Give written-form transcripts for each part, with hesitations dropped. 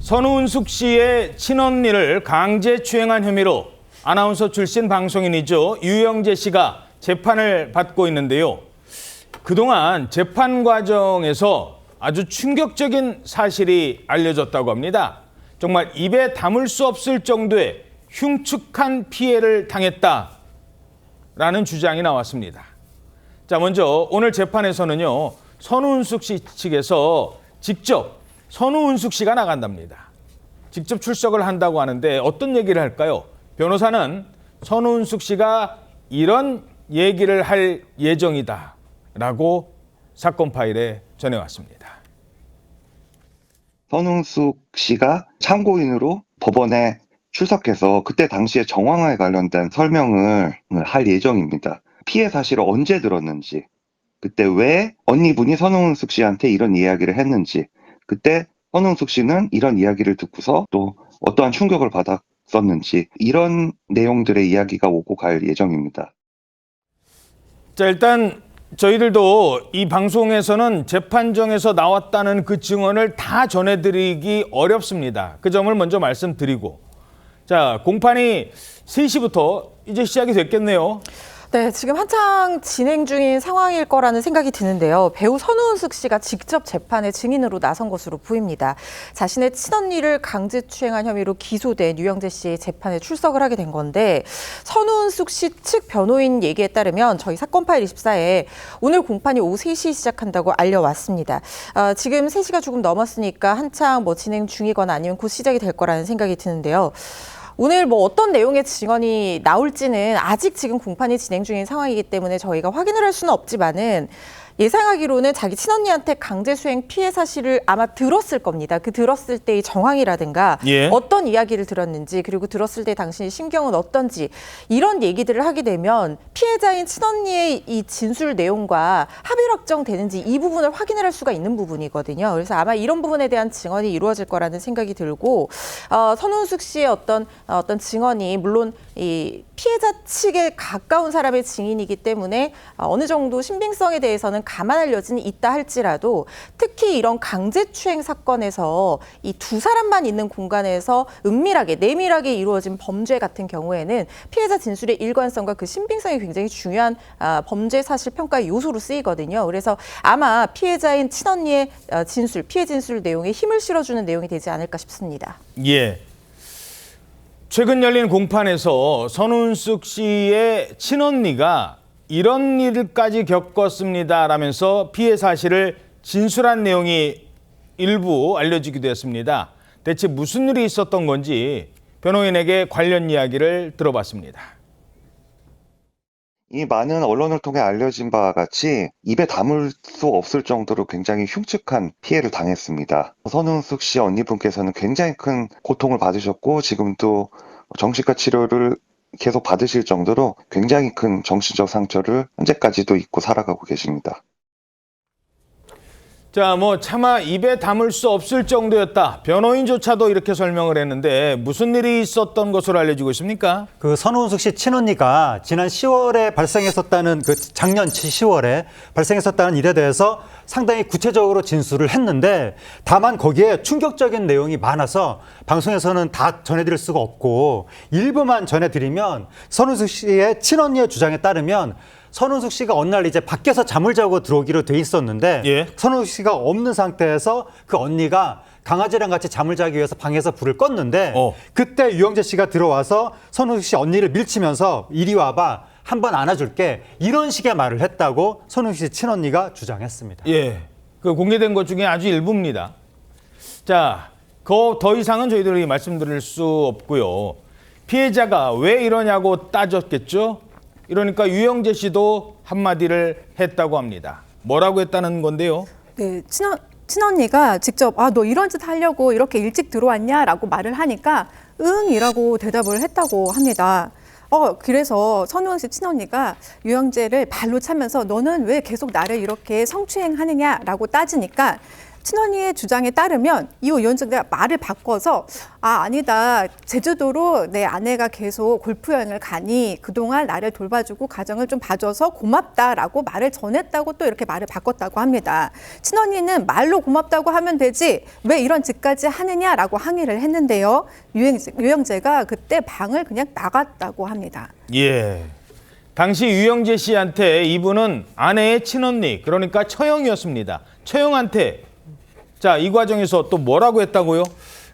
선우은숙 씨의 친언니를 강제추행한 혐의로 아나운서 출신 방송인이죠. 유영재 씨가 재판을 받고 있는데요. 그동안 재판 과정에서 아주 충격적인 사실이 알려졌다고 합니다. 정말 입에 담을 수 없을 정도의 흉측한 피해를 당했다라는 주장이 나왔습니다. 자, 먼저 오늘 재판에서는요, 선우은숙 씨 측에서 직접 선우은숙 씨가 나간답니다. 직접 출석을 한다고 하는데 어떤 얘기를 할까요? 변호사는 선우은숙 씨가 이런 얘기를 할 예정이다라고 사건 파일에 전해왔습니다. 선우은숙 씨가 참고인으로 법원에 출석해서 그때 당시의 정황에 관련된 설명을 할 예정입니다. 피해 사실을 언제 들었는지, 그때 왜 언니분이 선우은숙 씨한테 이런 이야기를 했는지, 그때 선우은숙 씨는 이런 이야기를 듣고서 또 어떠한 충격을 받았었는지, 이런 내용들의 이야기가 오고 갈 예정입니다. 자, 일단 저희들도 이 방송에서는 재판정에서 나왔다는 그 증언을 다 전해드리기 어렵습니다. 그 점을 먼저 말씀드리고, 자, 공판이 3시부터 이제 시작이 됐겠네요. 네, 지금 한창 진행 중인 상황일 거라는 생각이 드는데요. 배우 선우은숙 씨가 직접 재판에 증인으로 나선 것으로 보입니다. 자신의 친언니를 강제추행한 혐의로 기소된 유영재 씨 재판에 출석을 하게 된 건데, 선우은숙 씨 측 변호인 얘기에 따르면 저희 사건 파일 24에 오늘 공판이 오후 3시 시작한다고 알려왔습니다. 지금 3시가 조금 넘었으니까 한창 진행 중이거나 아니면 곧 시작이 될 거라는 생각이 드는데요. 오늘 어떤 내용의 증언이 나올지는 아직 지금 공판이 진행 중인 상황이기 때문에 저희가 확인을 할 수는 없지만은, 예상하기로는 자기 친언니한테 강제수행 피해 사실을 아마 들었을 겁니다. 그 들었을 때의 정황이라든가 어떤 이야기를 들었는지, 그리고 들었을 때 당신의 심경은 어떤지, 이런 얘기들을 하게 되면 피해자인 친언니의 이 진술 내용과 합일 확정되는지 이 부분을 확인을 할 수가 있는 부분이거든요. 그래서 아마 이런 부분에 대한 증언이 이루어질 거라는 생각이 들고, 선우은숙 씨의 어떤 증언이 물론 이 피해자 측에 가까운 사람의 증인이기 때문에 어느 정도 신빙성에 대해서는 감안할 여지는 있다 할지라도, 특히 이런 강제추행 사건에서 이 두 사람만 있는 공간에서 은밀하게 내밀하게 이루어진 범죄 같은 경우에는 피해자 진술의 일관성과 그 신빙성이 굉장히 중요한 범죄 사실 평가의 요소로 쓰이거든요. 그래서 아마 피해자인 친언니의 진술, 피해 진술 내용에 힘을 실어주는 내용이 되지 않을까 싶습니다. 예. 최근 열린 공판에서 선우은숙 씨의 친언니가 이런 일까지 겪었습니다라면서 피해 사실을 진술한 내용이 일부 알려지기도 했습니다. 대체 무슨 일이 있었던 건지 변호인에게 관련 이야기를 들어봤습니다. 이 많은 언론을 통해 알려진 바와 같이 입에 담을 수 없을 정도로 굉장히 흉측한 피해를 당했습니다. 선우은숙 씨 언니분께서는 굉장히 큰 고통을 받으셨고, 지금도 정신과 치료를 계속 받으실 정도로 굉장히 큰 정신적 상처를 현재까지도 입고 살아가고 계십니다. 자, 차마 입에 담을 수 없을 정도였다. 변호인조차도 이렇게 설명을 했는데 무슨 일이 있었던 것으로 알려지고 있습니까? 그 선우은숙 씨 친언니가 지난 10월에 발생했었다는, 작년 10월에 발생했었다는 일에 대해서 상당히 구체적으로 진술을 했는데, 다만 거기에 충격적인 내용이 많아서 방송에서는 다 전해드릴 수가 없고 일부만 전해드리면, 선우은숙 씨의 친언니의 주장에 따르면 선우은숙 씨가 어느 날 이제 밖에서 잠을 자고 들어오기로 돼 있었는데, 선우은숙 씨가 없는 상태에서 그 언니가 강아지랑 같이 잠을 자기 위해서 방에서 불을 껐는데, 그때 유영재 씨가 들어와서 선우은숙 씨 언니를 밀치면서 이리 와봐, 한번 안아줄게, 이런 식의 말을 했다고 선우은숙 씨 친언니가 주장했습니다. 예, 그 공개된 것 중에 아주 일부입니다. 자, 더 이상은 저희들이 말씀드릴 수 없고요. 피해자가 왜 이러냐고 따졌겠죠? 이러니까 유영재 씨도 한마디를 했다고 합니다. 뭐라고 했다는 건데요? 네, 친언니가 직접 너 이런 짓 하려고 이렇게 일찍 들어왔냐라고 말을 하니까 응이라고 대답을 했다고 합니다. 그래서 선우은숙 씨 친언니가 유영재를 발로 차면서 너는 왜 계속 나를 이렇게 성추행하느냐라고 따지니까 친언니의 주장에 따르면 이후 유영재가 말을 바꿔서 아니다. 제주도로 내 아내가 계속 골프 여행을 가니 그동안 나를 돌봐주고 가정을 좀 봐줘서 고맙다라고 말을 전했다고 또 이렇게 말을 바꿨다고 합니다. 친언니는 말로 고맙다고 하면 되지 왜 이런 짓까지 하느냐라고 항의를 했는데요. 유영재가 그때 방을 그냥 나갔다고 합니다. 예. 당시 유영재 씨한테 이분은 아내의 친언니, 그러니까 처형이었습니다. 처형한테 자, 이 과정에서 또 뭐라고 했다고요?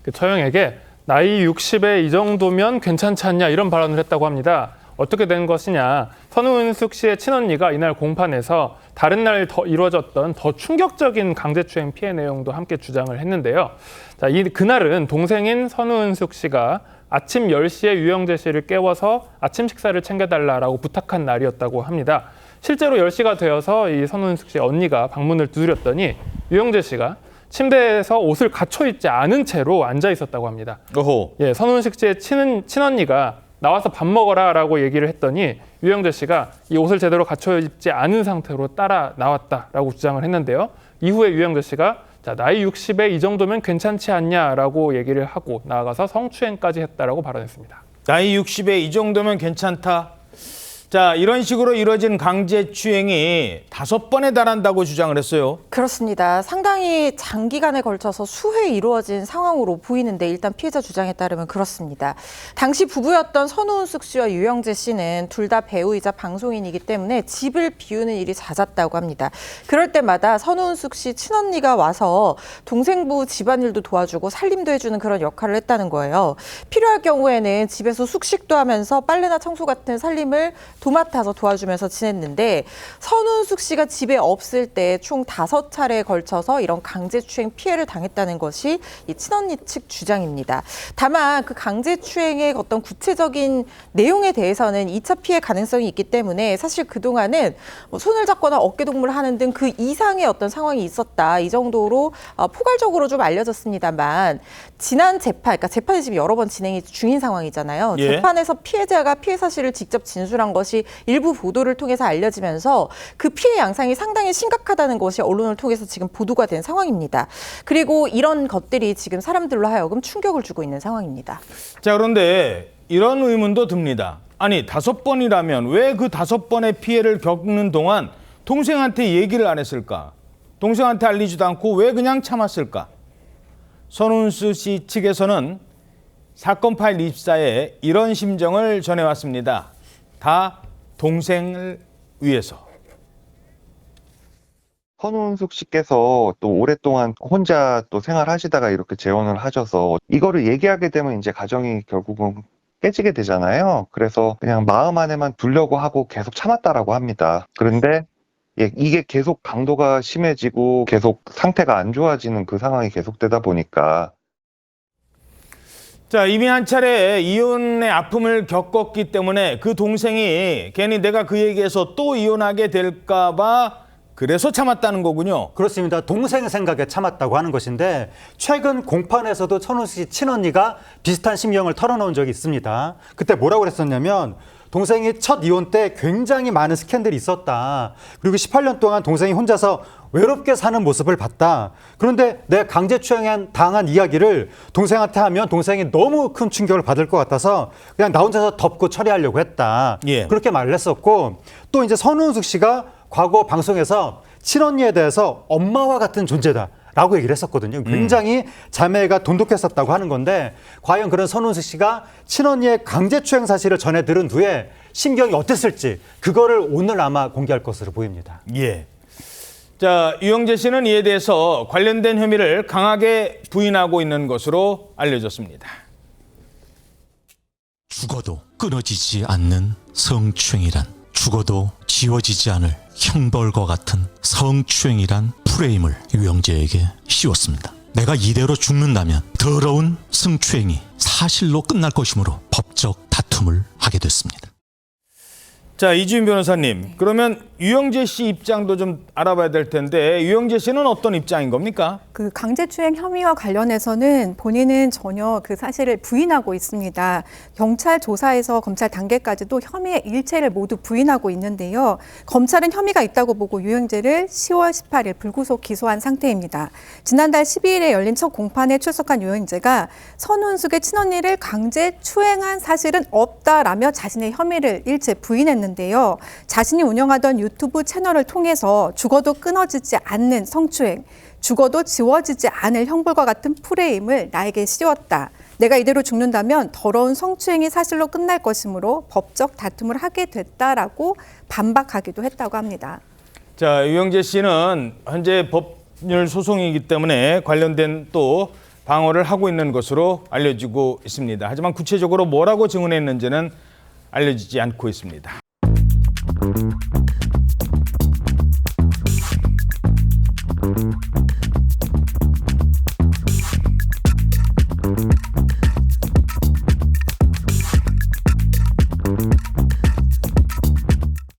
그 처형에게 나이 60에 이 정도면 괜찮지 않냐 이런 발언을 했다고 합니다. 어떻게 된 것이냐. 선우은숙 씨의 친언니가 이날 공판에서 다른 날 이루어졌던 더 충격적인 강제추행 피해 내용도 함께 주장을 했는데요. 자, 그날은 동생인 선우은숙 씨가 아침 10시에 유영재 씨를 깨워서 아침 식사를 챙겨달라고 부탁한 날이었다고 합니다. 실제로 10시가 되어서 이 선우은숙 씨의 언니가 방문을 두드렸더니 유영재 씨가 침대에서 옷을 갖춰 입지 않은 채로 앉아 있었다고 합니다. 어호. 예, 선우은숙 씨의 친언니가 나와서 밥 먹어라라고 얘기를 했더니 유영재 씨가 이 옷을 제대로 갖춰 입지 않은 상태로 따라 나왔다라고 주장을 했는데요. 이후에 유영재 씨가 자, 나이 60에 이 정도면 괜찮지 않냐라고 얘기를 하고 나아가서 성추행까지 했다라고 발언했습니다. 나이 60에 이 정도면 괜찮다. 자, 이런 식으로 이루어진 강제추행이 5번에 달한다고 주장을 했어요. 그렇습니다. 상당히 장기간에 걸쳐서 수회 이루어진 상황으로 보이는데 일단 피해자 주장에 따르면 그렇습니다. 당시 부부였던 선우은숙 씨와 유영재 씨는 둘 다 배우이자 방송인이기 때문에 집을 비우는 일이 잦았다고 합니다. 그럴 때마다 선우은숙 씨 친언니가 와서 동생부 집안일도 도와주고 살림도 해주는 그런 역할을 했다는 거예요. 필요할 경우에는 집에서 숙식도 하면서 빨래나 청소 같은 살림을 도맡아서 도와주면서 지냈는데 선우은숙 씨가 집에 없을 때 총 5차례에 걸쳐서 이런 강제추행 피해를 당했다는 것이 이 친언니 측 주장입니다. 다만 그 강제추행의 어떤 구체적인 내용에 대해서는 2차 피해 가능성이 있기 때문에 사실 그동안은 손을 잡거나 어깨동무를 하는 등 그 이상의 어떤 상황이 있었다. 이 정도로 포괄적으로 좀 알려졌습니다만 지난 재판, 그러니까 재판이 지금 여러 번 진행이 중인 상황이잖아요. 예. 재판에서 피해자가 피해 사실을 직접 진술한 것이 일부 보도를 통해서 알려지면서 그 피해 양상이 상당히 심각하다는 것이 언론을 통해서 지금 보도가 된 상황입니다. 그리고 이런 것들이 지금 사람들로 하여금 충격을 주고 있는 상황입니다. 자, 그런데 이런 의문도 듭니다. 아니, 5번이라면 왜 그 5번의 피해를 겪는 동안 동생한테 얘기를 안 했을까? 동생한테 알리지도 않고 왜 그냥 참았을까? 선우은숙 씨 측에서는 사건 파일 입사에 이런 심정을 전해왔습니다. 다 동생을 위해서. 선우은숙 씨께서 또 오랫동안 혼자 또 생활하시다가 이렇게 재혼을 하셔서 이거를 얘기하게 되면 이제 가정이 결국은 깨지게 되잖아요. 그래서 그냥 마음 안에만 두려고 하고 계속 참았다라고 합니다. 그런데 이게 계속 강도가 심해지고 계속 상태가 안 좋아지는 그 상황이 계속되다 보니까 자, 이미 한 차례 이혼의 아픔을 겪었기 때문에 그 동생이 괜히 내가 그 얘기해서 또 이혼하게 될까 봐 그래서 참았다는 거군요. 그렇습니다. 동생 생각에 참았다고 하는 것인데 최근 공판에서도 선우은숙 씨 친언니가 비슷한 심경을 털어놓은 적이 있습니다. 그때 뭐라고 그랬었냐면 동생이 첫 이혼 때 굉장히 많은 스캔들이 있었다. 그리고 18년 동안 동생이 혼자서 외롭게 사는 모습을 봤다. 그런데 내가 강제추행 당한 이야기를 동생한테 하면 동생이 너무 큰 충격을 받을 것 같아서 그냥 나 혼자서 덮고 처리하려고 했다. 예. 그렇게 말을 했었고 또 이제 선우은숙 씨가 과거 방송에서 친언니에 대해서 엄마와 같은 존재다. 라고 얘기를 했었거든요. 굉장히 자매가 돈독했었다고 하는 건데 과연 그런 선우은숙 씨가 친언니의 강제추행 사실을 전해 들은 뒤에 심경이 어땠을지 그거를 오늘 아마 공개할 것으로 보입니다. 예. 자, 유영재 씨는 이에 대해서 관련된 혐의를 강하게 부인하고 있는 것으로 알려졌습니다. 죽어도 끊어지지 않는 성추행이란, 죽어도 지워지지 않을 형벌과 같은 성추행이란 프레임을 유영재에게 씌웠습니다. 내가 이대로 죽는다면 더러운 성추행이 사실로 끝날 것이므로 법적 다툼을 하게 됐습니다. 자, 이주인 변호사님. 그러면 유영재 씨 입장도 좀 알아봐야 될 텐데 유영재 씨는 어떤 입장인 겁니까? 그 강제추행 혐의와 관련해서는 본인은 전혀 그 사실을 부인하고 있습니다. 경찰 조사에서 검찰 단계까지도 혐의의 일체를 모두 부인하고 있는데요. 검찰은 혐의가 있다고 보고 유영재를 10월 18일 불구속 기소한 상태입니다. 지난달 12일에 열린 첫 공판에 출석한 유영재가 선운숙의 친언니를 강제 추행한 사실은 없다라며 자신의 혐의를 일체 부인했는데요. 자신이 운영하던 유튜브 채널을 통해서 죽어도 끊어지지 않는 성추행, 죽어도 지워지지 않을 형벌과 같은 프레임을 나에게 씌웠다. 내가 이대로 죽는다면 더러운 성추행이 사실로 끝날 것이므로 법적 다툼을 하게 됐다라고 반박하기도 했다고 합니다. 자, 유영재 씨는 현재 법률 소송이기 때문에 관련된 또 방어를 하고 있는 것으로 알려지고 있습니다. 하지만 구체적으로 뭐라고 증언했는지는 알려지지 않고 있습니다.